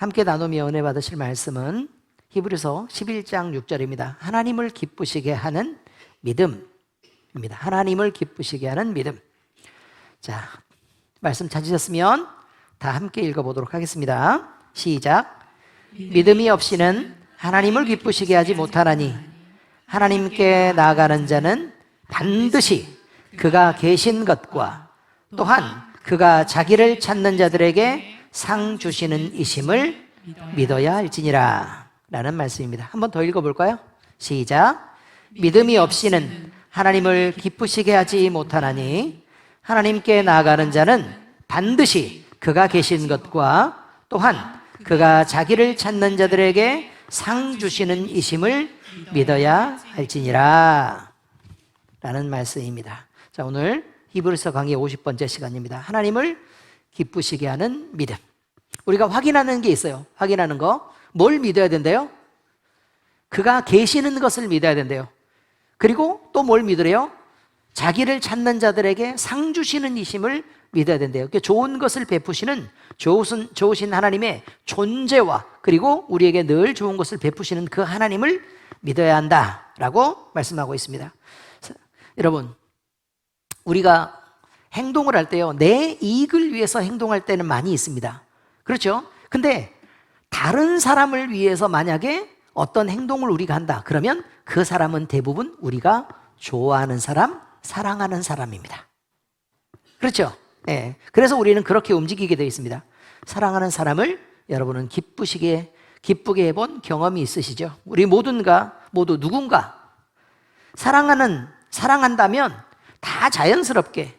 함께 나누며 은혜 받으실 말씀은 히브리서 11장 6절입니다. 하나님을 기쁘시게 하는 믿음입니다. 하나님을 기쁘시게 하는 믿음. 자, 말씀 찾으셨으면 다 함께 읽어보도록 하겠습니다. 시작. 믿음이 없이는 하나님을 기쁘시게 하지 못하나니 하나님께 나아가는 자는 반드시 그가 계신 것과 또한 그가 자기를 찾는 자들에게 상 주시는 이심을 믿어야 할지니라 라는 말씀입니다. 한번 더 읽어볼까요? 시작. 믿음이 없이는 하나님을 기쁘시게 하지 못하나니 하나님께 나아가는 자는 반드시 그가 계신 것과 또한 그가 자기를 찾는 자들에게 상 주시는 이심을 믿어야 할지니라 라는 말씀입니다. 자, 오늘 히브리서 강의 50번째 시간입니다. 하나님을 기쁘시게 하는 믿음. 우리가 확인하는 게 있어요. 확인하는 거. 뭘 믿어야 된대요? 그가 계시는 것을 믿어야 된대요. 그리고 또 뭘 믿으래요? 자기를 찾는 자들에게 상 주시는 이심을 믿어야 된대요. 좋은 것을 베푸시는 좋으신 하나님의 존재와 그리고 우리에게 늘 좋은 것을 베푸시는 그 하나님을 믿어야 한다라고 말씀하고 있습니다. 여러분, 우리가 행동을 할 때요, 내 이익을 위해서 행동할 때는 많이 있습니다. 그렇죠? 근데 다른 사람을 위해서 만약에 어떤 행동을 우리가 한다 그러면 그 사람은 대부분 우리가 좋아하는 사람, 사랑하는 사람입니다. 그렇죠? 네. 그래서 우리는 그렇게 움직이게 되어 있습니다. 사랑하는 사람을 여러분은 기쁘게 해본 경험이 있으시죠? 우리 모두 누군가 사랑한다면 다 자연스럽게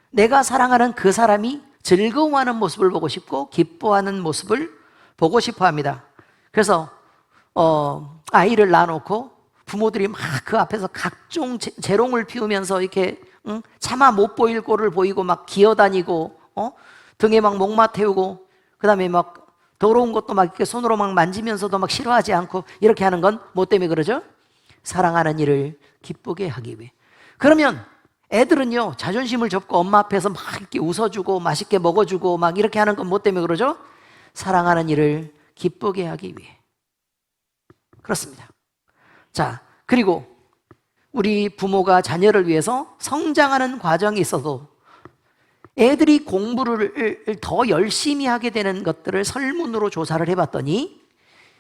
내가 사랑하는 그 사람이 즐거워하는 모습을 보고 싶고 기뻐하는 모습을 보고 싶어 합니다. 그래서 아이를 낳아놓고 부모들이 막 그 앞에서 각종 재롱을 피우면서 이렇게 차마 못 보일 꼴을 보이고 막 기어다니고 등에 막 목마 태우고 그 다음에 막 더러운 것도 막 이렇게 손으로 막 만지면서도 막 싫어하지 않고 이렇게 하는 건 뭐 때문에 그러죠? 사랑하는 일을 기쁘게 하기 위해. 그러면 애들은요, 자존심을 접고 엄마 앞에서 막 이렇게 웃어주고 맛있게 먹어주고 막 이렇게 하는 건 뭐 때문에 그러죠? 사랑하는 일을 기쁘게 하기 위해. 그렇습니다. 자, 그리고 우리 부모가 자녀를 위해서 성장하는 과정이 있어도 애들이 공부를 더 열심히 하게 되는 것들을 설문으로 조사를 해봤더니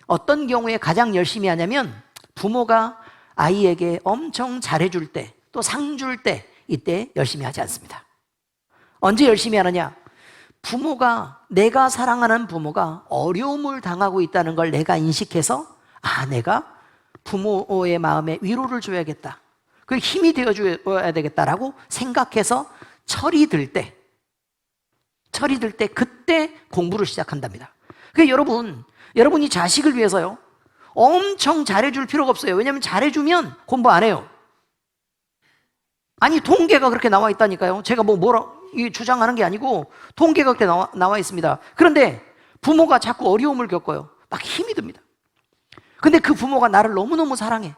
어떤 경우에 가장 열심히 하냐면 부모가 아이에게 엄청 잘해줄 때 또 상 줄 때 이때 열심히 하지 않습니다. 언제 열심히 하느냐? 내가 사랑하는 부모가 어려움을 당하고 있다는 걸 내가 인식해서 내가 부모의 마음에 위로를 줘야겠다. 그 힘이 되어줘야 되겠다라고 생각해서 철이 들 때 그때 공부를 시작한답니다. 그러니까 여러분이 자식을 위해서요 엄청 잘해줄 필요가 없어요. 왜냐하면 잘해주면 공부 안 해요. 아니, 통계가 그렇게 나와 있다니까요. 제가 주장하는 게 아니고 통계가 그렇게 나와 있습니다. 그런데 부모가 자꾸 어려움을 겪어요. 막 힘이 듭니다. 근데 그 부모가 나를 너무너무 사랑해.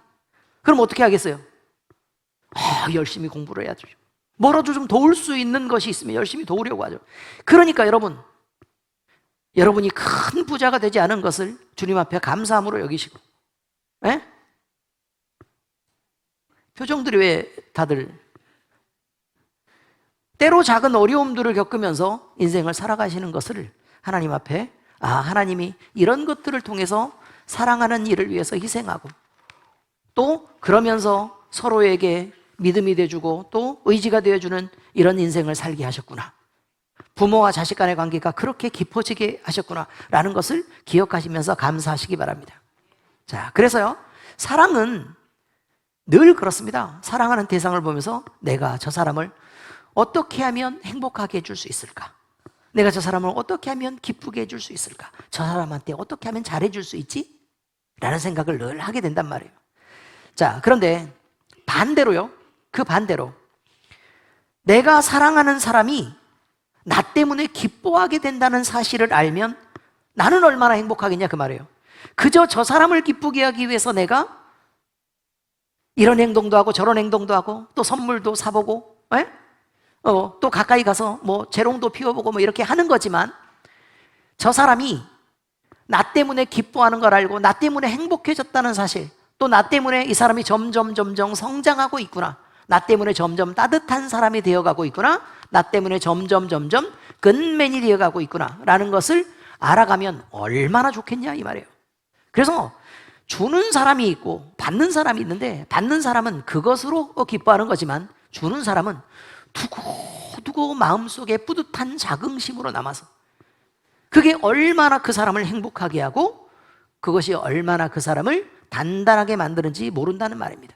그럼 어떻게 하겠어요? 열심히 공부를 해야죠. 뭐라도 좀 도울 수 있는 것이 있으면 열심히 도우려고 하죠. 그러니까 여러분이 큰 부자가 되지 않은 것을 주님 앞에 감사함으로 여기시고, 표정들이 왜 다들 때로 작은 어려움들을 겪으면서 인생을 살아가시는 것을 하나님 앞에 하나님이 이런 것들을 통해서 사랑하는 일을 위해서 희생하고 또 그러면서 서로에게 믿음이 되어주고 또 의지가 되어주는 이런 인생을 살게 하셨구나. 부모와 자식 간의 관계가 그렇게 깊어지게 하셨구나 라는 것을 기억하시면서 감사하시기 바랍니다. 자, 그래서요, 사랑은 늘 그렇습니다. 사랑하는 대상을 보면서 내가 저 사람을 어떻게 하면 행복하게 해줄 수 있을까? 내가 저 사람을 어떻게 하면 기쁘게 해줄 수 있을까? 저 사람한테 어떻게 하면 잘해줄 수 있지? 라는 생각을 늘 하게 된단 말이에요. 자, 그런데 그 반대로 내가 사랑하는 사람이 나 때문에 기뻐하게 된다는 사실을 알면 나는 얼마나 행복하겠냐 그 말이에요. 그저 저 사람을 기쁘게 하기 위해서 내가 이런 행동도 하고 저런 행동도 하고 또 선물도 사보고 또 가까이 가서 재롱도 피워보고 이렇게 하는 거지만 저 사람이 나 때문에 기뻐하는 걸 알고 나 때문에 행복해졌다는 사실, 또 나 때문에 이 사람이 점점 성장하고 있구나, 나 때문에 점점 따뜻한 사람이 되어가고 있구나, 나 때문에 점점 근맨이 되어가고 있구나 라는 것을 알아가면 얼마나 좋겠냐 이 말이에요. 그래서 주는 사람이 있고 받는 사람이 있는데, 받는 사람은 그것으로 기뻐하는 거지만 주는 사람은 두고두고 마음속에 뿌듯한 자긍심으로 남아서 그게 얼마나 그 사람을 행복하게 하고 그것이 얼마나 그 사람을 단단하게 만드는지 모른다는 말입니다.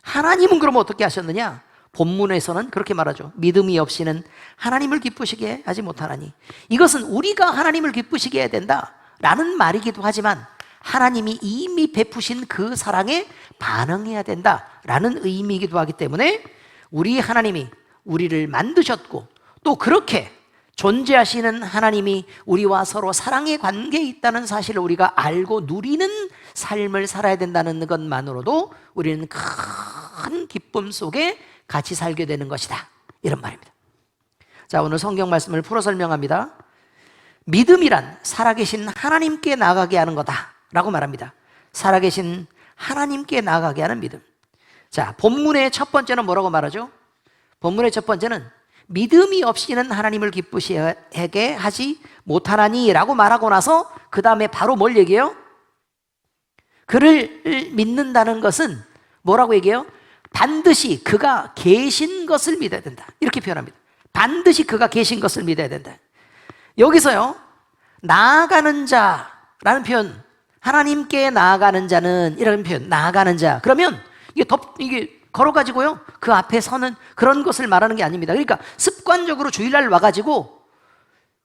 하나님은 그럼 어떻게 하셨느냐? 본문에서는 그렇게 말하죠. 믿음이 없이는 하나님을 기쁘시게 하지 못하나니. 이것은 우리가 하나님을 기쁘시게 해야 된다라는 말이기도 하지만 하나님이 이미 베푸신 그 사랑에 반응해야 된다라는 의미이기도 하기 때문에 우리 하나님이 우리를 만드셨고 또 그렇게 존재하시는 하나님이 우리와 서로 사랑의 관계에 있다는 사실을 우리가 알고 누리는 삶을 살아야 된다는 것만으로도 우리는 큰 기쁨 속에 같이 살게 되는 것이다, 이런 말입니다. 자, 오늘 성경 말씀을 풀어 설명합니다. 믿음이란 살아계신 하나님께 나아가게 하는 거다라고 말합니다. 살아계신 하나님께 나아가게 하는 믿음. 자, 본문의 첫 번째는 뭐라고 말하죠? 본문의 첫 번째는 믿음이 없이는 하나님을 기쁘시게 하지 못하나니 라고 말하고 나서 그 다음에 바로 뭘 얘기해요? 그를 믿는다는 것은 뭐라고 얘기해요? 반드시 그가 계신 것을 믿어야 된다, 이렇게 표현합니다. 반드시 그가 계신 것을 믿어야 된다. 여기서요, 나아가는 자라는 표현, 하나님께 나아가는 자는 이라는 표현, 나아가는 자, 그러면 이게 걸어가지고요 그 앞에 서는 그런 것을 말하는 게 아닙니다. 그러니까 습관적으로 주일날 와가지고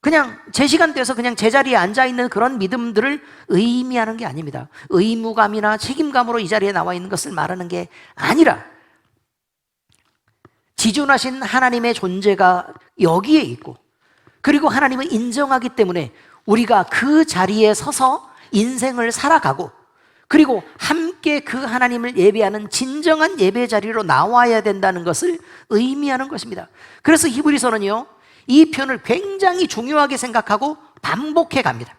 그냥 제 시간대에서 그냥 제자리에 앉아있는 그런 믿음들을 의미하는 게 아닙니다. 의무감이나 책임감으로 이 자리에 나와 있는 것을 말하는 게 아니라 지존하신 하나님의 존재가 여기에 있고, 그리고 하나님을 인정하기 때문에 우리가 그 자리에 서서 인생을 살아가고, 그리고 함께 그 하나님을 예배하는 진정한 예배 자리로 나와야 된다는 것을 의미하는 것입니다. 그래서 히브리서는요 이 표현을 굉장히 중요하게 생각하고 반복해 갑니다.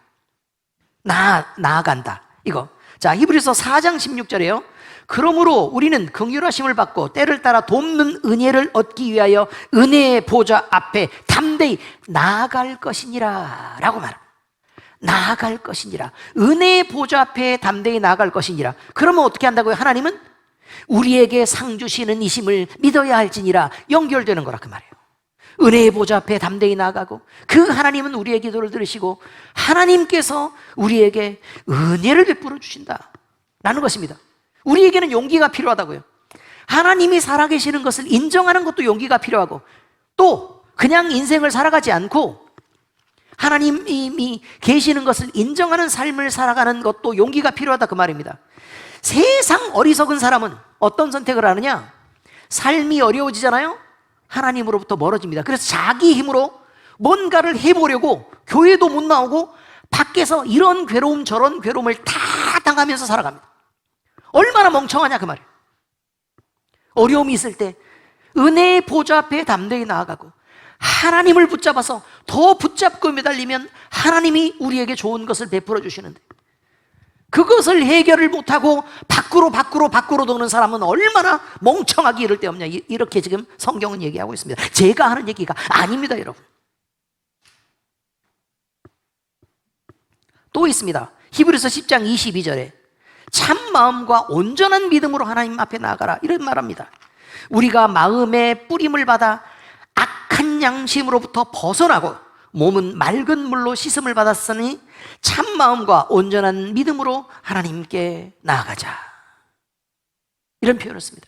나아간다, 이거. 자, 히브리서 4장 16절에요 그러므로 우리는 긍휼하심을 받고 때를 따라 돕는 은혜를 얻기 위하여 은혜의 보좌 앞에 담대히 나아갈 것이니라 라고 말합니다. 나아갈 것이니라. 은혜의 보좌 앞에 담대히 나아갈 것이니라. 그러면 어떻게 한다고요? 하나님은 우리에게 상 주시는 이심을 믿어야 할지니라 연결되는 거라 그 말이에요. 은혜의 보좌 앞에 담대히 나아가고 그 하나님은 우리의 기도를 들으시고 하나님께서 우리에게 은혜를 베풀어 주신다 라는 것입니다. 우리에게는 용기가 필요하다고요. 하나님이 살아계시는 것을 인정하는 것도 용기가 필요하고, 또 그냥 인생을 살아가지 않고 하나님이 계시는 것을 인정하는 삶을 살아가는 것도 용기가 필요하다 그 말입니다. 세상 어리석은 사람은 어떤 선택을 하느냐? 삶이 어려워지잖아요? 하나님으로부터 멀어집니다. 그래서 자기 힘으로 뭔가를 해보려고 교회도 못 나오고 밖에서 이런 괴로움 저런 괴로움을 다 당하면서 살아갑니다. 얼마나 멍청하냐 그 말이에요. 어려움이 있을 때 은혜의 보좌 앞에 담대히 나아가고 하나님을 붙잡아서 더 붙잡고 매달리면 하나님이 우리에게 좋은 것을 베풀어 주시는데, 그것을 해결을 못하고 밖으로 도는 사람은 얼마나 멍청하기 이를 데 없냐, 이렇게 지금 성경은 얘기하고 있습니다. 제가 하는 얘기가 아닙니다, 여러분. 또 있습니다. 히브리서 10장 22절에 참 마음과 온전한 믿음으로 하나님 앞에 나아가라 이런 말합니다. 우리가 마음의 뿌림을 받아 악한 양심으로부터 벗어나고 몸은 맑은 물로 씻음을 받았으니 참 마음과 온전한 믿음으로 하나님께 나아가자, 이런 표현을 씁니다.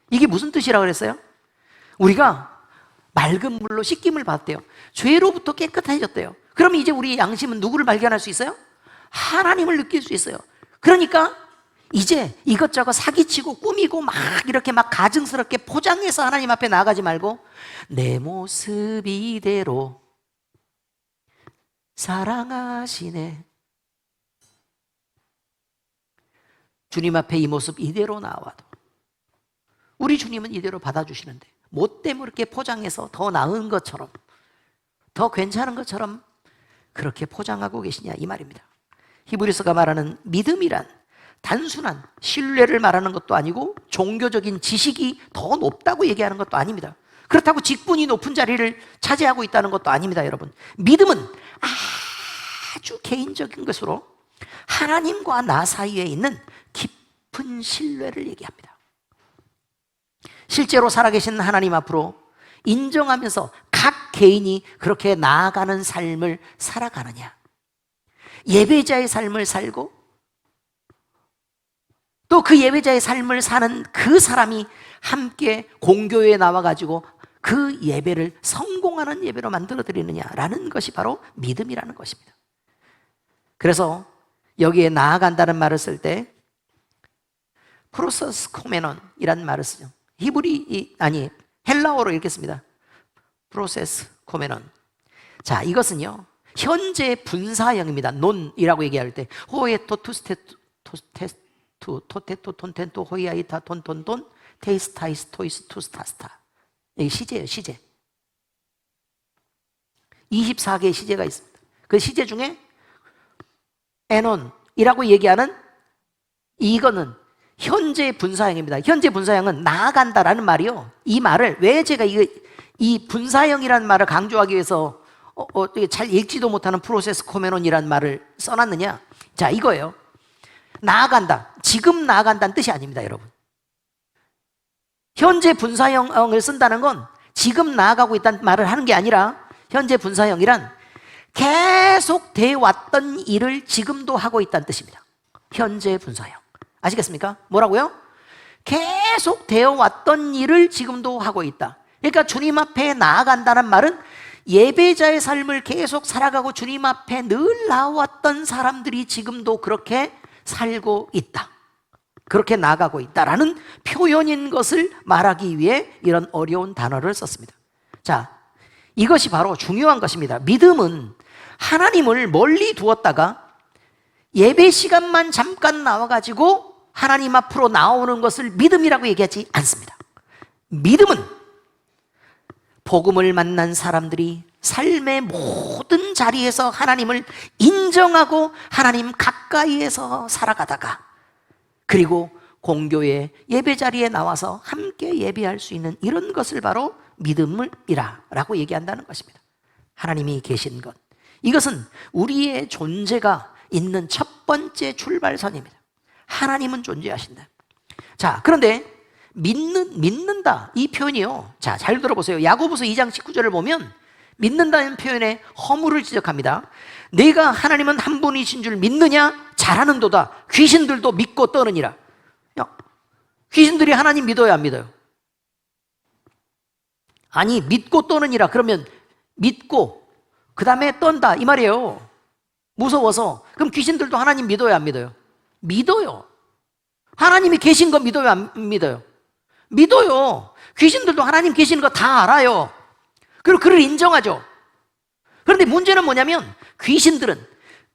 이게 무슨 뜻이라고 그랬어요? 우리가 맑은 물로 씻김을 받았대요. 죄로부터 깨끗해졌대요. 그럼 이제 우리 양심은 누구를 발견할 수 있어요? 하나님을 느낄 수 있어요. 그러니까 이제 이것저것 사기치고 꾸미고 막 이렇게 막 가증스럽게 포장해서 하나님 앞에 나아가지 말고 내 모습 이대로 사랑하시네, 주님 앞에 이 모습 이대로 나와도 우리 주님은 이대로 받아주시는데 뭐 때문에 이렇게 포장해서 더 나은 것처럼 더 괜찮은 것처럼 그렇게 포장하고 계시냐 이 말입니다. 히브리서가 말하는 믿음이란 단순한 신뢰를 말하는 것도 아니고 종교적인 지식이 더 높다고 얘기하는 것도 아닙니다. 그렇다고 직분이 높은 자리를 차지하고 있다는 것도 아닙니다, 여러분. 믿음은 아주 개인적인 것으로 하나님과 나 사이에 있는 깊은 신뢰를 얘기합니다. 실제로 살아계신 하나님 앞으로 인정하면서 각 개인이 그렇게 나아가는 삶을 살아가느냐, 예배자의 삶을 살고 또 그 예배자의 삶을 사는 그 사람이 함께 공교회에 나와가지고 그 예배를 성공하는 예배로 만들어 드리느냐라는 것이 바로 믿음이라는 것입니다. 그래서 여기에 나아간다는 말을 쓸 때 프로서스 코메논이라는 말을 쓰죠. 헬라어로 이렇게 씁니다. 프로세스 코메논. 자, 이것은요 현재 분사형입니다. 논이라고 얘기할 때 호에토 투스테토 토테토 톤텐토 호이아이타 톤톤톤 테이스타이스 토이스 투스타스타. 이게 시제예요, 시제. 24개의 시제가 있습니다. 그 시제 중에 에논이라고 얘기하는 이거는 현재 분사형입니다. 현재 분사형은 나아간다라는 말이요. 이 말을 왜 제가 이 분사형이라는 말을 강조하기 위해서 잘 읽지도 못하는 프로세스 코메논이라는 말을 써놨느냐? 자, 이거예요. 나아간다. 지금 나아간다는 뜻이 아닙니다, 여러분. 현재 분사형을 쓴다는 건 지금 나아가고 있다는 말을 하는 게 아니라 현재 분사형이란 계속 돼 왔던 일을 지금도 하고 있다는 뜻입니다. 현재 분사형. 아시겠습니까? 뭐라고요? 계속 되어 왔던 일을 지금도 하고 있다. 그러니까 주님 앞에 나아간다는 말은 예배자의 삶을 계속 살아가고 주님 앞에 늘 나왔던 사람들이 지금도 그렇게 살고 있다. 그렇게 나아가고 있다라는 표현인 것을 말하기 위해 이런 어려운 단어를 썼습니다. 자, 이것이 바로 중요한 것입니다. 믿음은 하나님을 멀리 두었다가 예배 시간만 잠깐 나와가지고 하나님 앞으로 나오는 것을 믿음이라고 얘기하지 않습니다. 믿음은 복음을 만난 사람들이 삶의 모든 자리에서 하나님을 인정하고 하나님 가까이에서 살아가다가 그리고 공교회 예배 자리에 나와서 함께 예배할 수 있는 이런 것을 바로 믿음이라고 얘기한다는 것입니다. 하나님이 계신 것, 이것은 우리의 존재가 있는 첫 번째 출발선입니다. 하나님은 존재하신다. 자, 그런데 믿는다 이 표현이요. 자, 잘 들어보세요. 야고보서 2장 19절을 보면 믿는다는 표현에 허물을 지적합니다. 내가 하나님은 한 분이신 줄 믿느냐? 잘하는도다. 귀신들도 믿고 떠느니라. 야, 귀신들이 하나님 믿어요, 안 믿어요? 아니, 믿고 떠느니라. 그러면 믿고 그 다음에 떤다 이 말이에요. 무서워서. 그럼 귀신들도 하나님 믿어요, 안 믿어요? 믿어요. 하나님이 계신 거 믿어요, 안 믿어요? 믿어요. 귀신들도 하나님 계시는 거 다 알아요. 그리고 그를 인정하죠. 그런데 문제는 뭐냐면 귀신들은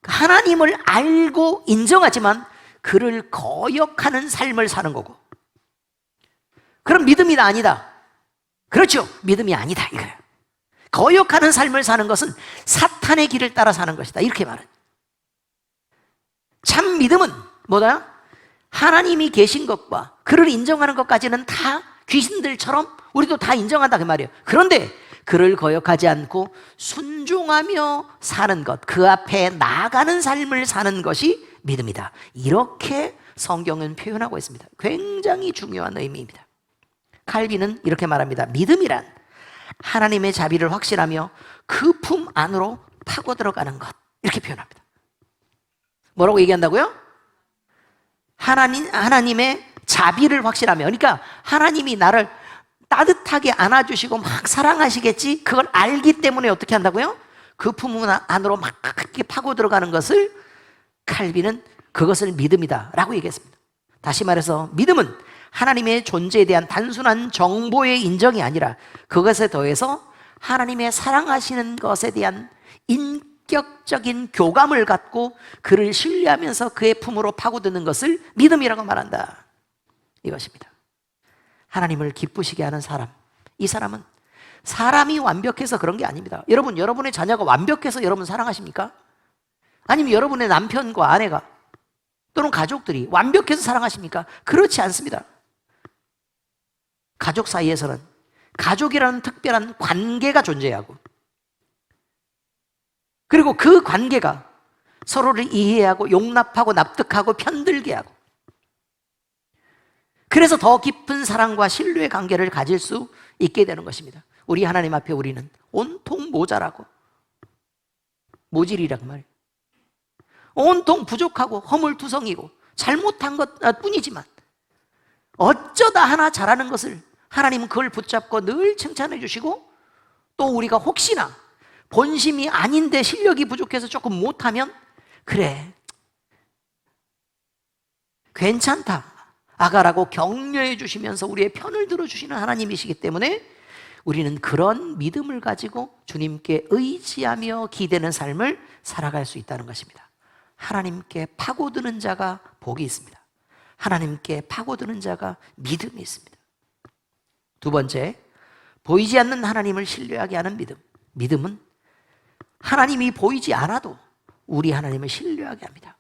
하나님을 알고 인정하지만 그를 거역하는 삶을 사는 거고. 그럼 믿음이다, 아니다? 그렇죠. 믿음이 아니다 이거예요. 거역하는 삶을 사는 것은 사탄의 길을 따라 사는 것이다 이렇게 말해요. 참 믿음은 뭐다? 하나님이 계신 것과 그를 인정하는 것까지는 다 귀신들처럼 우리도 다 인정한다 그 말이에요. 그런데 그를 거역하지 않고 순종하며 사는 것, 그 앞에 나아가는 삶을 사는 것이 믿음이다. 이렇게 성경은 표현하고 있습니다. 굉장히 중요한 의미입니다. 칼빈은 이렇게 말합니다. 믿음이란 하나님의 자비를 확신하며 그 품 안으로 파고 들어가는 것, 이렇게 표현합니다. 뭐라고 얘기한다고요? 하나님의 자비를 확신하며, 그러니까 하나님이 나를 따뜻하게 안아주시고 막 사랑하시겠지, 그걸 알기 때문에 어떻게 한다고요? 그 품 안으로 막 이렇게 파고 들어가는 것을 칼빈은 그것을 믿음이다 라고 얘기했습니다. 다시 말해서 믿음은 하나님의 존재에 대한 단순한 정보의 인정이 아니라 그것에 더해서 하나님의 사랑하시는 것에 대한 인격적인 교감을 갖고 그를 신뢰하면서 그의 품으로 파고드는 것을 믿음이라고 말한다 이것입니다. 하나님을 기쁘시게 하는 사람, 이 사람은 사람이 완벽해서 그런 게 아닙니다. 여러분, 여러분의 자녀가 완벽해서 여러분 사랑하십니까? 아니면 여러분의 남편과 아내가 또는 가족들이 완벽해서 사랑하십니까? 그렇지 않습니다. 가족 사이에서는 가족이라는 특별한 관계가 존재하고, 그리고 그 관계가 서로를 이해하고 용납하고 납득하고 편들게 하고, 그래서 더 깊은 사랑과 신뢰의 관계를 가질 수 있게 되는 것입니다. 우리 하나님 앞에 우리는 온통 모자라고 모질이란 말이에요. 온통 부족하고 허물투성이고 잘못한 것 뿐이지만 어쩌다 하나 잘하는 것을 하나님은 그걸 붙잡고 늘 칭찬해 주시고, 또 우리가 혹시나 본심이 아닌데 실력이 부족해서 조금 못하면 그래 괜찮다 아가라고 격려해 주시면서 우리의 편을 들어주시는 하나님이시기 때문에 우리는 그런 믿음을 가지고 주님께 의지하며 기대는 삶을 살아갈 수 있다는 것입니다. 하나님께 파고드는 자가 복이 있습니다. 하나님께 파고드는 자가 믿음이 있습니다. 두 번째, 보이지 않는 하나님을 신뢰하게 하는 믿음. 믿음은 하나님이 보이지 않아도 우리 하나님을 신뢰하게 합니다.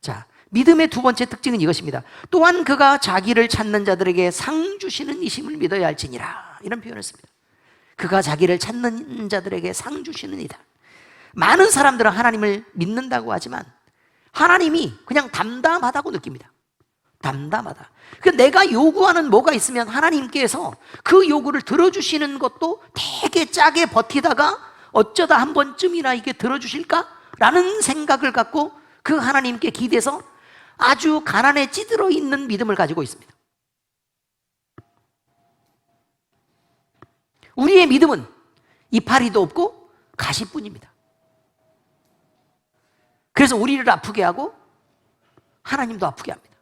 자, 믿음의 두 번째 특징은 이것입니다. 또한 그가 자기를 찾는 자들에게 상 주시는 이심을 믿어야 할지니라, 이런 표현을 씁니다. 그가 자기를 찾는 자들에게 상 주시는 이다. 많은 사람들은 하나님을 믿는다고 하지만 하나님이 그냥 담담하다고 느낍니다. 담담하다. 내가 요구하는 뭐가 있으면 하나님께서 그 요구를 들어주시는 것도 되게 짜게 버티다가 어쩌다 한 번쯤이나 이게 들어주실까라는 생각을 갖고 그 하나님께 기대서 아주 가난에 찌들어 있는 믿음을 가지고 있습니다. 우리의 믿음은 이파리도 없고 가시뿐입니다. 그래서 우리를 아프게 하고 하나님도 아프게 합니다.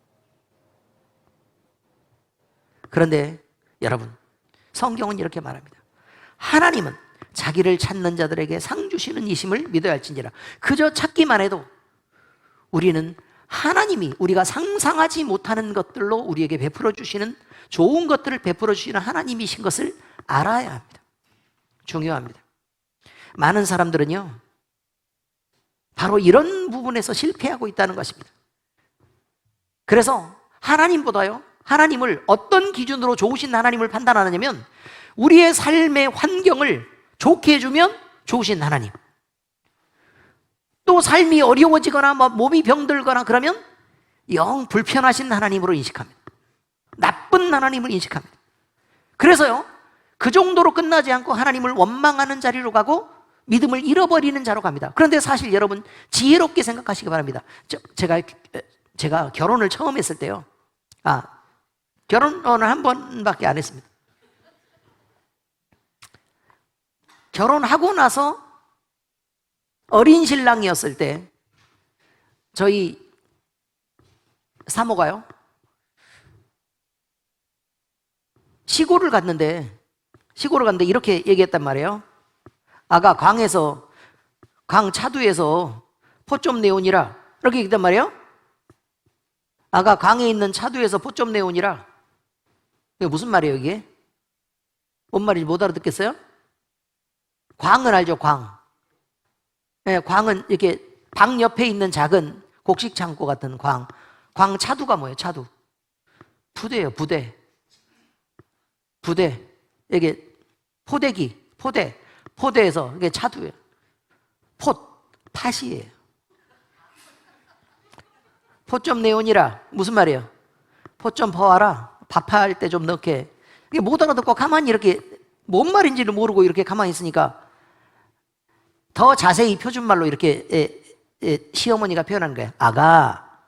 그런데 여러분, 성경은 이렇게 말합니다. 하나님은 자기를 찾는 자들에게 상 주시는 이심을 믿어야 할지니라. 그저 찾기만 해도 우리는 하나님이 우리가 상상하지 못하는 것들로 우리에게 베풀어 주시는, 좋은 것들을 베풀어 주시는 하나님이신 것을 알아야 합니다. 중요합니다. 많은 사람들은요, 바로 이런 부분에서 실패하고 있다는 것입니다. 그래서 하나님보다요, 하나님을 어떤 기준으로 좋으신 하나님을 판단하느냐면 우리의 삶의 환경을 좋게 해주면 좋으신 하나님, 또 삶이 어려워지거나 몸이 병들거나 그러면 영 불편하신 하나님으로 인식합니다. 나쁜 하나님을 인식합니다. 그래서요, 그 정도로 끝나지 않고 하나님을 원망하는 자리로 가고 믿음을 잃어버리는 자로 갑니다. 그런데 사실 여러분, 지혜롭게 생각하시기 바랍니다. 제가 결혼을 처음 했을 때요, 결혼을 한 번밖에 안 했습니다. 결혼하고 나서 어린 신랑이었을 때 저희 사모가요, 시골을 갔는데 이렇게 얘기했단 말이에요. 아가 강 차두에서 포 좀 내오니라, 이렇게 얘기했단 말이에요. 아가 강에 있는 차두에서 포 좀 내오니라. 이게 무슨 말이에요, 이게? 뭔 말인지 못 알아듣겠어요? 광을 알죠, 광. 네, 광은 이렇게 방 옆에 있는 작은 곡식 창고 같은 광. 광 차두가 뭐예요, 차두? 부대예요, 부대. 이게 포대에서 이게 차두예요. 팥이에요. 포 좀 내오니라. 무슨 말이에요? 포 좀 퍼와라. 밥할 때 좀 넣게. 이게 못 알아듣고 가만히 이렇게 뭔 말인지를 모르고 이렇게 가만히 있으니까 더 자세히 표준말로 이렇게 시어머니가 표현한 거예요. 아가,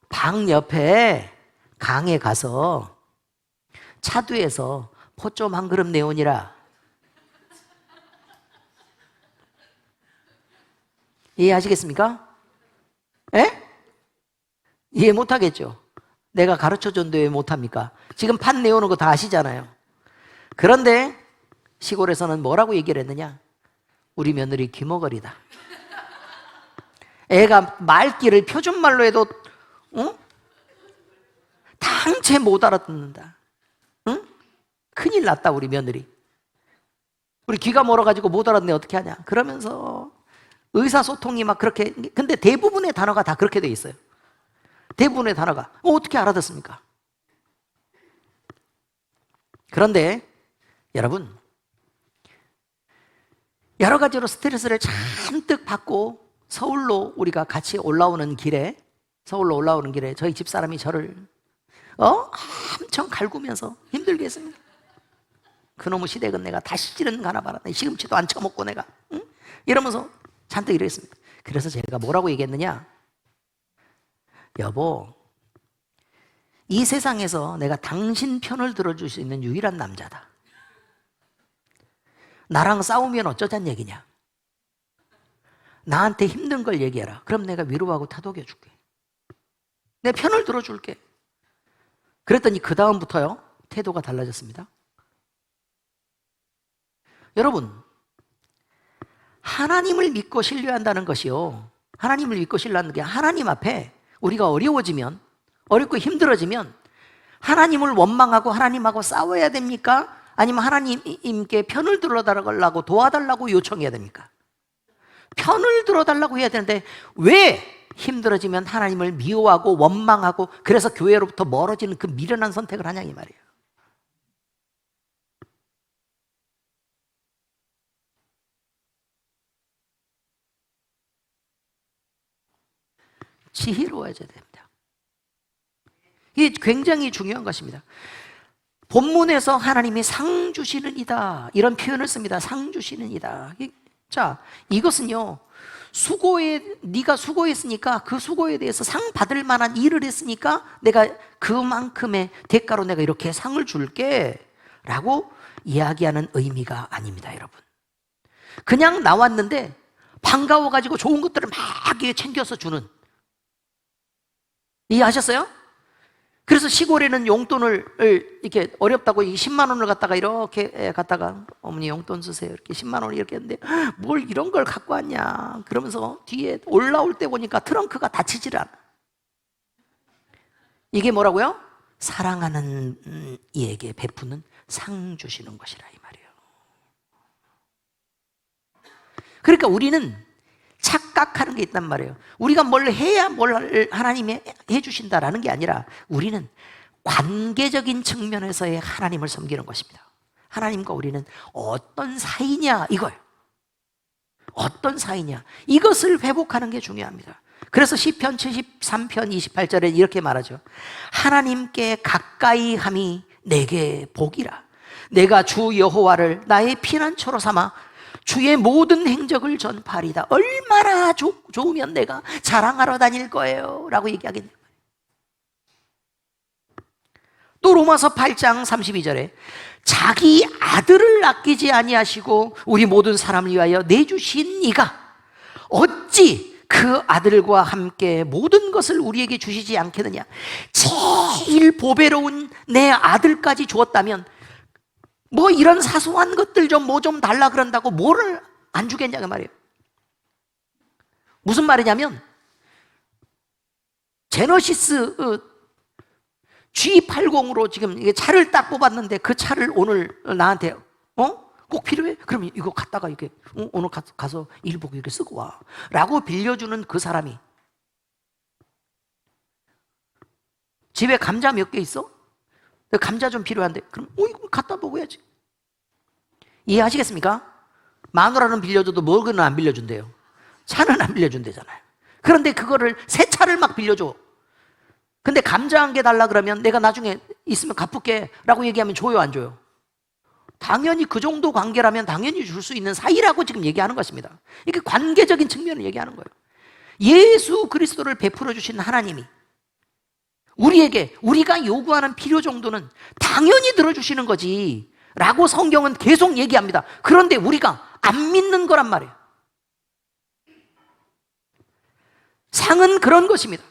방 옆에 강에 가서 차두에서 포 좀 한 그릇 내오니라. 이해하시겠습니까? 예? 이해 못하겠죠? 내가 가르쳐줬는데 왜 못합니까? 지금 팥 내오는 거 다 아시잖아요. 그런데 시골에서는 뭐라고 얘기를 했느냐? 우리 며느리 귀머거리다. 애가 말귀를 표준말로 해도 당체 못 알아듣는다. 응? 큰일 났다, 우리 며느리. 우리 귀가 멀어가지고 못 알아듣네, 어떻게 하냐? 그러면서 의사소통이 막 그렇게, 근데 대부분의 단어가 다 그렇게 돼 있어요. 대부분의 단어가. 어떻게 알아듣습니까? 그런데 여러분, 여러 가지로 스트레스를 잔뜩 받고 서울로 우리가 같이 올라오는 길에, 서울로 올라오는 길에 저희 집사람이 저를 엄청 갈구면서 힘들게 했습니다. 그놈의 시댁은 내가 다시는 가나 봐라. 시금치도 안 처먹고 내가, 응? 이러면서 잔뜩 이랬습니다. 그래서 제가 뭐라고 얘기했느냐? 여보, 이 세상에서 내가 당신 편을 들어줄 수 있는 유일한 남자다. 나랑 싸우면 어쩌잔 얘기냐? 나한테 힘든 걸 얘기해라. 그럼 내가 위로하고 타독여 줄게. 내 편을 들어줄게. 그랬더니 그 다음부터요, 태도가 달라졌습니다. 여러분, 하나님을 믿고 신뢰한다는 것이요, 하나님을 믿고 신뢰하는 게 하나님 앞에 우리가 어려워지면, 어렵고 힘들어지면 하나님을 원망하고 하나님하고 싸워야 됩니까? 아니면 하나님께 편을 들어달라고 도와달라고 요청해야 됩니까? 편을 들어달라고 해야 되는데 왜 힘들어지면 하나님을 미워하고 원망하고 그래서 교회로부터 멀어지는 그 미련한 선택을 하냐 이 말이에요. 지혜로워져야 됩니다. 이게 굉장히 중요한 것입니다. 본문에서 하나님이 상 주시는 이다 이런 표현을 씁니다. 상 주시는 이다. 자, 이것은요, 네가 수고했으니까 그 수고에 대해서 상 받을 만한 일을 했으니까 내가 그만큼의 대가로 내가 이렇게 상을 줄게 라고 이야기하는 의미가 아닙니다, 여러분. 그냥 나왔는데 반가워가지고 좋은 것들을 막 챙겨서 주는, 이해하셨어요? 그래서 시골에는 용돈을 이렇게 어렵다고 10만 원을 갖다가 이렇게 갖다가 어머니 용돈 주세요 이렇게 10만 원 이렇게 했는데 뭘 이런 걸 갖고 왔냐 그러면서 뒤에 올라올 때 보니까 트렁크가 닫히질 않아. 이게 뭐라고요? 사랑하는 이에게 베푸는 상 주시는 것이라 이 말이에요. 그러니까 우리는 착각하는 게 있단 말이에요. 우리가 뭘 해야 뭘 하나님이 해주신다라는 게 아니라 우리는 관계적인 측면에서의 하나님을 섬기는 것입니다. 하나님과 우리는 어떤 사이냐 이거예요. 어떤 사이냐 이것을 회복하는 게 중요합니다. 그래서 시편 73편 28절에 이렇게 말하죠. 하나님께 가까이 함이 내게 복이라. 내가 주 여호와를 나의 피난처로 삼아 주의 모든 행적을 전파하리다. 얼마나 좋으면 내가 자랑하러 다닐 거예요 라고 얘기하겠네요. 또 로마서 8장 32절에 자기 아들을 아끼지 아니하시고 우리 모든 사람을 위하여 내주신 이가 어찌 그 아들과 함께 모든 것을 우리에게 주시지 않겠느냐. 제일 보배로운 내 아들까지 주었다면 뭐 이런 사소한 것들 좀 뭐 좀 달라 그런다고 뭐를 안 주겠냐 그 말이에요. 무슨 말이냐면 제너시스 G80으로 지금 이게 차를 딱 뽑았는데 그 차를 오늘 나한테 꼭 필요해? 그러면 이거 갖다가 이렇게 오늘 가서 일복 이렇게 쓰고 와 라고 빌려주는 그 사람이 집에 감자 몇 개 있어? 감자 좀 필요한데 그럼 이거 갖다 먹어야지. 이해하시겠습니까? 마누라는 빌려줘도 먹으는 안 빌려준대요. 차는 안 빌려준대잖아요. 그런데 그거를 새 차를 막 빌려줘. 근데 감자 한 개 달라 그러면 내가 나중에 있으면 갚을게 라고 얘기하면 줘요 안 줘요? 당연히 그 정도 관계라면 당연히 줄 수 있는 사이라고 지금 얘기하는 것입니다. 이게 관계적인 측면을 얘기하는 거예요. 예수 그리스도를 베풀어 주신 하나님이 우리에게 우리가 요구하는 필요 정도는 당연히 들어주시는 거지 라고 성경은 계속 얘기합니다. 그런데 우리가 안 믿는 거란 말이에요. 상은 그런 것입니다.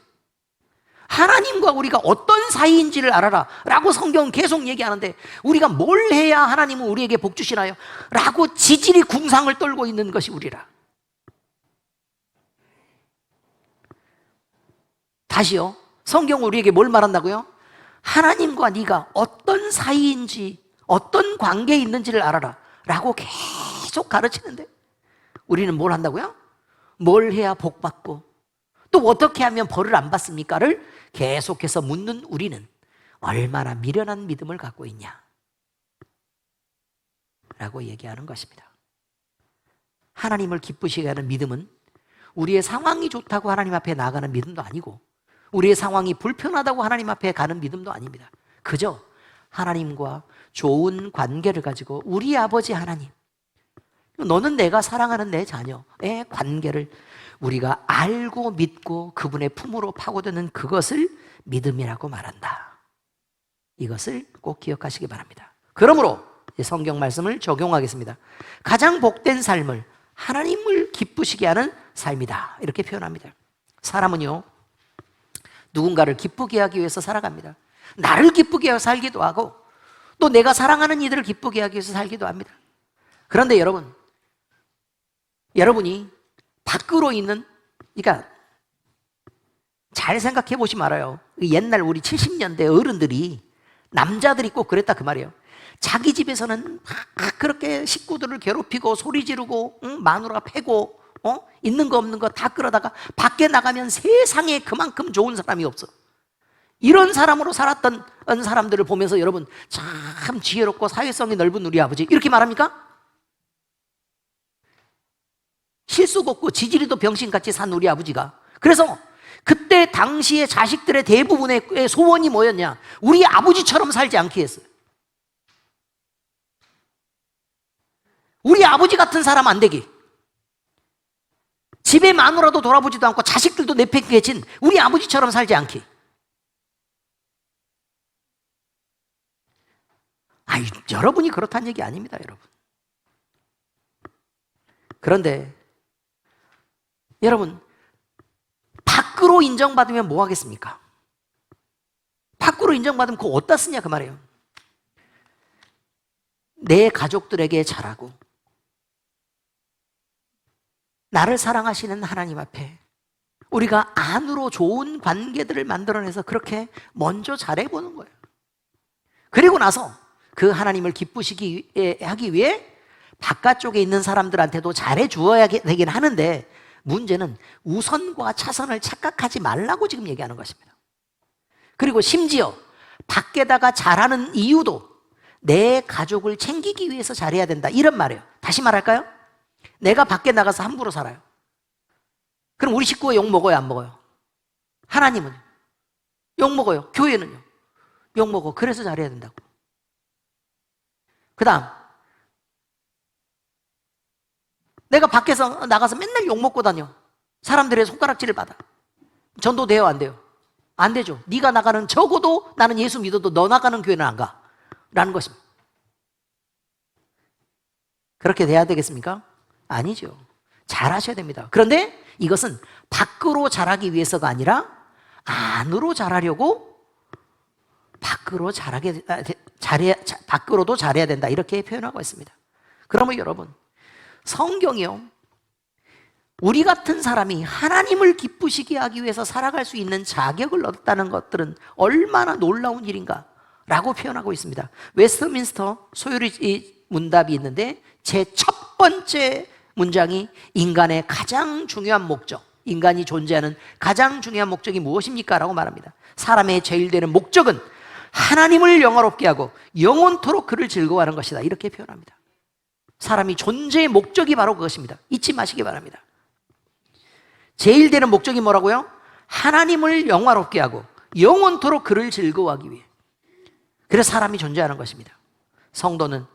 하나님과 우리가 어떤 사이인지를 알아라 라고 성경은 계속 얘기하는데 우리가 뭘 해야 하나님은 우리에게 복 주시나요? 라고 지질이 궁상을 떨고 있는 것이 우리라. 다시요, 성경은 우리에게 뭘 말한다고요? 하나님과 네가 어떤 사이인지 어떤 관계에 있는지를 알아라 라고 계속 가르치는데 우리는 뭘 한다고요? 뭘 해야 복 받고 또 어떻게 하면 벌을 안 받습니까를 계속해서 묻는 우리는 얼마나 미련한 믿음을 갖고 있냐 라고 얘기하는 것입니다. 하나님을 기쁘시게 하는 믿음은 우리의 상황이 좋다고 하나님 앞에 나가는 믿음도 아니고 우리의 상황이 불편하다고 하나님 앞에 가는 믿음도 아닙니다. 그저 하나님과 좋은 관계를 가지고 우리 아버지 하나님, 너는 내가 사랑하는 내 자녀의 관계를 우리가 알고 믿고 그분의 품으로 파고드는 그것을 믿음이라고 말한다. 이것을 꼭 기억하시기 바랍니다. 그러므로 성경 말씀을 적용하겠습니다. 가장 복된 삶을 하나님을 기쁘시게 하는 삶이다 이렇게 표현합니다. 사람은요 누군가를 기쁘게 하기 위해서 살아갑니다. 나를 기쁘게 하여 살기도 하고 또 내가 사랑하는 이들을 기쁘게 하기 위해서 살기도 합니다. 그런데 여러분이 밖으로 있는, 그러니까 잘 생각해 보시면 알아요. 옛날 우리 70년대 어른들이, 남자들이 꼭 그랬다 그 말이에요. 자기 집에서는 막 그렇게 식구들을 괴롭히고 소리 지르고 마누라 패고 있는 거 없는 거 다 끌어다가 밖에 나가면 세상에 그만큼 좋은 사람이 없어. 이런 사람으로 살았던 사람들을 보면서 여러분 참 지혜롭고 사회성이 넓은 우리 아버지 이렇게 말합니까? 실속 없고 지지리도 병신같이 산 우리 아버지가, 그래서 그때 당시에 자식들의 대부분의 소원이 뭐였냐? 우리 아버지처럼 살지 않기 했어요. 우리 아버지 같은 사람 안 되기, 집에 마누라도 돌아보지도 않고 자식들도 내팽개친 우리 아버지처럼 살지 않기. 여러분이 그렇다는 얘기 아닙니다, 여러분. 그런데 여러분, 밖으로 인정받으면 뭐 하겠습니까? 밖으로 인정받으면 그거 어디다 쓰냐 그 말이에요. 내 가족들에게 잘하고 나를 사랑하시는 하나님 앞에 우리가 안으로 좋은 관계들을 만들어내서 그렇게 먼저 잘해보는 거예요. 그리고 나서 그 하나님을 기쁘시게 하기 위해 바깥쪽에 있는 사람들한테도 잘해 주어야 되긴 하는데, 문제는 우선과 차선을 착각하지 말라고 지금 얘기하는 것입니다. 그리고 심지어 밖에다가 잘하는 이유도 내 가족을 챙기기 위해서 잘해야 된다 이런 말이에요. 다시 말할까요? 내가 밖에 나가서 함부로 살아요. 그럼 우리 식구가 욕 먹어요, 안 먹어요? 하나님은 욕 먹어요. 교회는요 욕 먹어. 그래서 잘해야 된다고. 그 다음, 내가 밖에서 나가서 맨날 욕 먹고 다녀. 사람들의 손가락질을 받아. 전도 돼요, 안 돼요? 안 되죠. 네가 나가는, 적어도 나는 예수 믿어도 너 나가는 교회는 안 가 라는 것입니다. 그렇게 돼야 되겠습니까? 아니죠. 잘하셔야 됩니다. 그런데 이것은 밖으로 잘하기 위해서가 아니라 안으로 잘하려고 밖으로도 잘해야 된다 이렇게 표현하고 있습니다. 그러면 여러분, 성경이요 우리 같은 사람이 하나님을 기쁘시게 하기 위해서 살아갈 수 있는 자격을 얻었다는 것들은 얼마나 놀라운 일인가 라고 표현하고 있습니다. 웨스트민스터 소요리 문답이 있는데 제 첫 번째 문장이 인간의 가장 중요한 목적, 인간이 존재하는 가장 중요한 목적이 무엇입니까? 라고 말합니다. 사람의 제일 되는 목적은 하나님을 영화롭게 하고 영원토록 그를 즐거워하는 것이다 이렇게 표현합니다. 사람이 존재의 목적이 바로 그것입니다. 잊지 마시기 바랍니다. 제일 되는 목적이 뭐라고요? 하나님을 영화롭게 하고 영원토록 그를 즐거워하기 위해. 그래서 사람이 존재하는 것입니다. 성도는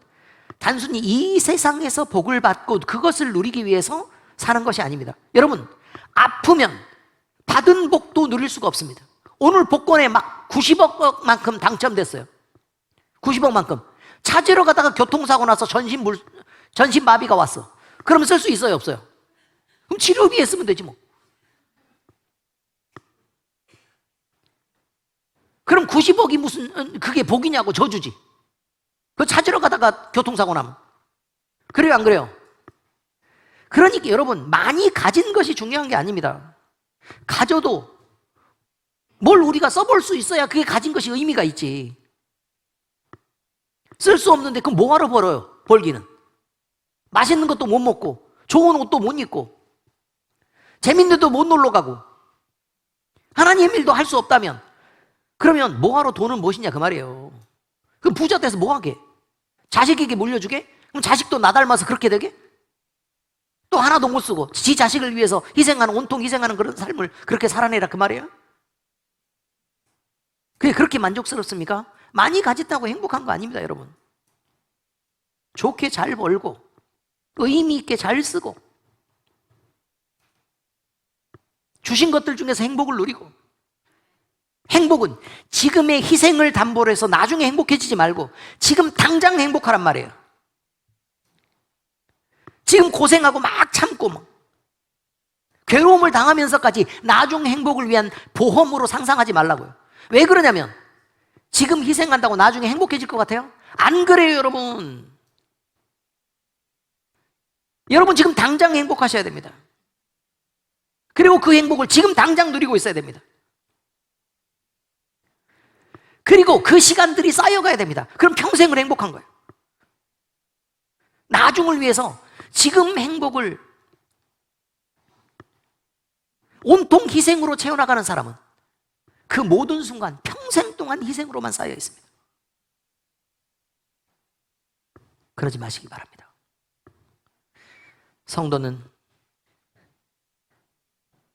단순히 이 세상에서 복을 받고 그것을 누리기 위해서 사는 것이 아닙니다. 여러분, 아프면 받은 복도 누릴 수가 없습니다. 오늘 복권에 막 90억만큼 당첨됐어요. 90억만큼. 찾으러 가다가 교통사고 나서 전신마비가 왔어. 그러면 쓸 수 있어요, 없어요? 그럼 치료비에 쓰면 되지 뭐. 그럼 90억이 무슨 그게 복이냐고, 저주지. 그거 찾으러 가다가 교통사고 나면. 그래요, 안 그래요? 그러니까 여러분, 많이 가진 것이 중요한 게 아닙니다. 가져도 뭘 우리가 써볼 수 있어야 그게 가진 것이 의미가 있지. 쓸 수 없는데 그럼 뭐하러 벌어요? 벌기는. 맛있는 것도 못 먹고 좋은 옷도 못 입고. 재밌는데도 못 놀러 가고 하나님 일도 할 수 없다면 그러면 뭐하러 돈은 무엇이냐 그 말이에요. 그럼 부자 돼서 뭐하게? 자식에게 물려주게? 그럼 자식도 나 닮아서 그렇게 되게? 또 하나도 못 쓰고 지 자식을 위해서 희생하는, 온통 희생하는 그런 삶을 그렇게 살아내라 그 말이에요? 그게 그렇게 만족스럽습니까? 많이 가졌다고 행복한 거 아닙니다, 여러분. 좋게 잘 벌고 의미 있게 잘 쓰고 주신 것들 중에서 행복을 누리고, 행복은 지금의 희생을 담보로 해서 나중에 행복해지지 말고 지금 당장 행복하란 말이에요. 지금 고생하고 막 참고 막 괴로움을 당하면서까지 나중 행복을 위한 보험으로 상상하지 말라고요. 왜 그러냐면 지금 희생한다고 나중에 행복해질 것 같아요? 안 그래요, 여러분. 여러분 지금 당장 행복하셔야 됩니다. 그리고 그 행복을 지금 당장 누리고 있어야 됩니다. 그리고 그 시간들이 쌓여가야 됩니다. 그럼 평생을 행복한 거예요. 나중을 위해서 지금 행복을 온통 희생으로 채워나가는 사람은 그 모든 순간 평생 동안 희생으로만 쌓여 있습니다. 그러지 마시기 바랍니다. 성도는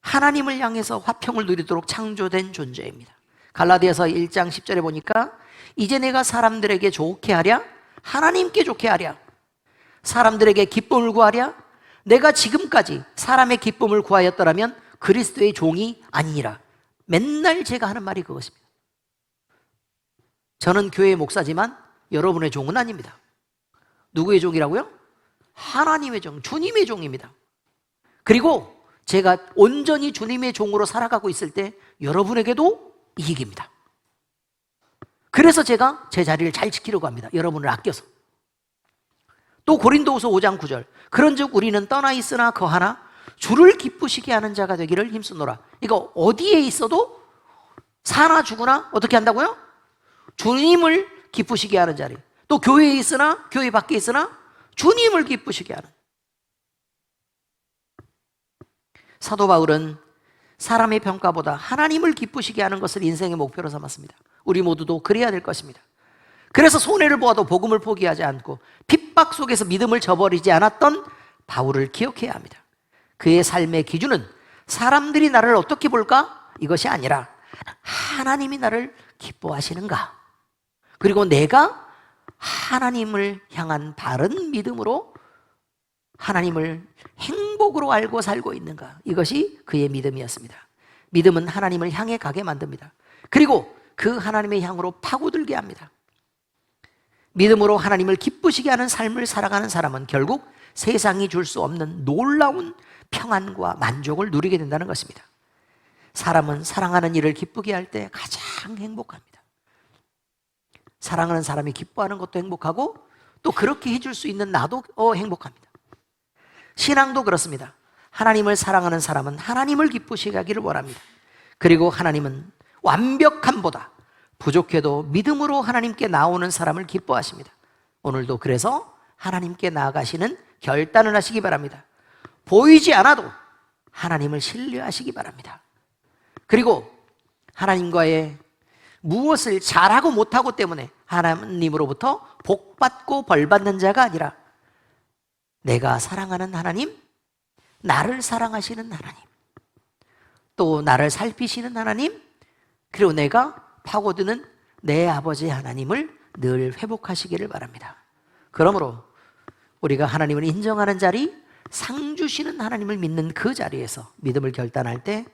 하나님을 향해서 화평을 누리도록 창조된 존재입니다. 갈라디아서 1장 10절에 보니까 이제 내가 사람들에게 좋게 하랴 하나님께 좋게 하랴 사람들에게 기쁨을 구하랴 내가 지금까지 사람의 기쁨을 구하였더라면 그리스도의 종이 아니니라. 맨날 제가 하는 말이 그것입니다. 저는 교회 목사지만 여러분의 종은 아닙니다. 누구의 종이라고요? 하나님의 종, 주님의 종입니다. 그리고 제가 온전히 주님의 종으로 살아가고 있을 때 여러분에게도 이익입니다. 그래서 제가 제 자리를 잘 지키려고 합니다. 여러분을 아껴서. 또 고린도후서 5장 9절 그런즉 우리는 떠나 있으나 거하나 주를 기쁘시게 하는 자가 되기를 힘쓰노라. 이거 어디에 있어도 사나 죽으나 어떻게 한다고요? 주님을 기쁘시게 하는 자리. 또 교회에 있으나 교회 밖에 있으나 주님을 기쁘시게 하는. 사도 바울은 사람의 평가보다 하나님을 기쁘시게 하는 것을 인생의 목표로 삼았습니다. 우리 모두도 그래야 될 것입니다. 그래서 손해를 보아도 복음을 포기하지 않고 핍박 속에서 믿음을 저버리지 않았던 바울을 기억해야 합니다. 그의 삶의 기준은 사람들이 나를 어떻게 볼까? 이것이 아니라 하나님이 나를 기뻐하시는가? 그리고 내가 하나님을 향한 바른 믿음으로 하나님을 행복으로 알고 살고 있는가? 이것이 그의 믿음이었습니다. 믿음은 하나님을 향해 가게 만듭니다. 그리고 그 하나님의 향으로 파고들게 합니다. 믿음으로 하나님을 기쁘시게 하는 삶을 살아가는 사람은 결국 세상이 줄 수 없는 놀라운 평안과 만족을 누리게 된다는 것입니다. 사람은 사랑하는 일을 기쁘게 할 때 가장 행복합니다. 사랑하는 사람이 기뻐하는 것도 행복하고 또 그렇게 해줄 수 있는 나도 행복합니다. 신앙도 그렇습니다. 하나님을 사랑하는 사람은 하나님을 기쁘시게 하기를 원합니다. 그리고 하나님은 완벽함보다 부족해도 믿음으로 하나님께 나오는 사람을 기뻐하십니다. 오늘도 그래서 하나님께 나아가시는 결단을 하시기 바랍니다. 보이지 않아도 하나님을 신뢰하시기 바랍니다. 그리고 하나님과의 무엇을 잘하고 못하고 때문에 하나님으로부터 복받고 벌받는 자가 아니라 내가 사랑하는 하나님, 나를 사랑하시는 하나님, 또 나를 살피시는 하나님, 그리고 내가 파고드는 내 아버지 하나님을 늘 회복하시기를 바랍니다. 그러므로 우리가 하나님을 인정하는 자리, 상 주시는 하나님을 믿는 그 자리에서 믿음을 결단할 때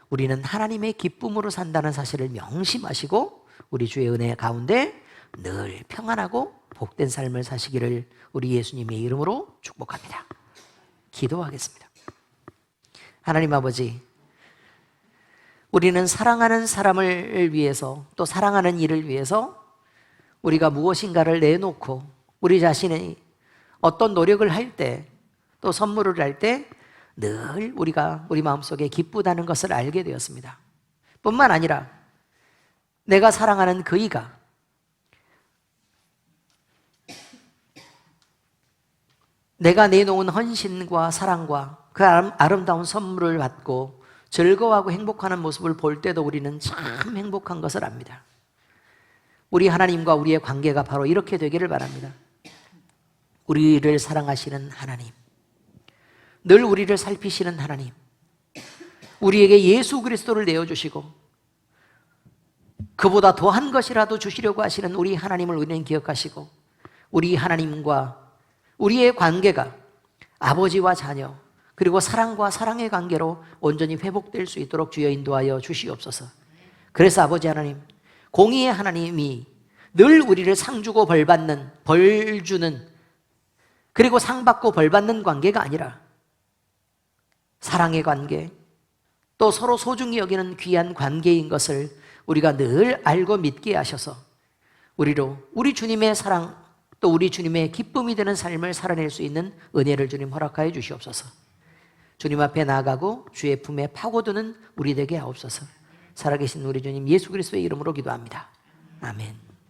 우리는 하나님의 기쁨으로 산다는 사실을 명심하시고 우리 주의 은혜 가운데 늘 평안하고 복된 삶을 사시기를 우리 예수님의 이름으로 축복합니다. 기도하겠습니다. 하나님 아버지, 우리는 사랑하는 사람을 위해서 또 사랑하는 일을 위해서 우리가 무엇인가를 내놓고 우리 자신이 어떤 노력을 할 때 또 선물을 할 때 늘 우리가 우리 마음속에 기쁘다는 것을 알게 되었습니다. 뿐만 아니라 내가 사랑하는 그이가 내가 내놓은 헌신과 사랑과 그 아름다운 선물을 받고 즐거워하고 행복하는 모습을 볼 때도 우리는 참 행복한 것을 압니다. 우리 하나님과 우리의 관계가 바로 이렇게 되기를 바랍니다. 우리를 사랑하시는 하나님, 늘 우리를 살피시는 하나님, 우리에게 예수 그리스도를 내어주시고 그보다 더한 것이라도 주시려고 하시는 우리 하나님을 우리는 기억하시고, 우리 하나님과 우리의 관계가 아버지와 자녀 그리고 사랑과 사랑의 관계로 온전히 회복될 수 있도록 주여 인도하여 주시옵소서. 그래서 아버지 하나님, 공의의 하나님이 늘 우리를 상 주고 벌 받는, 벌 주는, 그리고 상 받고 벌 받는 관계가 아니라 사랑의 관계, 또 서로 소중히 여기는 귀한 관계인 것을 우리가 늘 알고 믿게 하셔서 우리로 우리 주님의 사랑, 또 우리 주님의 기쁨이 되는 삶을 살아낼 수 있는 은혜를 주님 허락하여 주시옵소서. 주님 앞에 나아가고 주의 품에 파고드는 우리 되게 하옵소서. 살아계신 우리 주님 예수 그리스도의 이름으로 기도합니다. 아멘.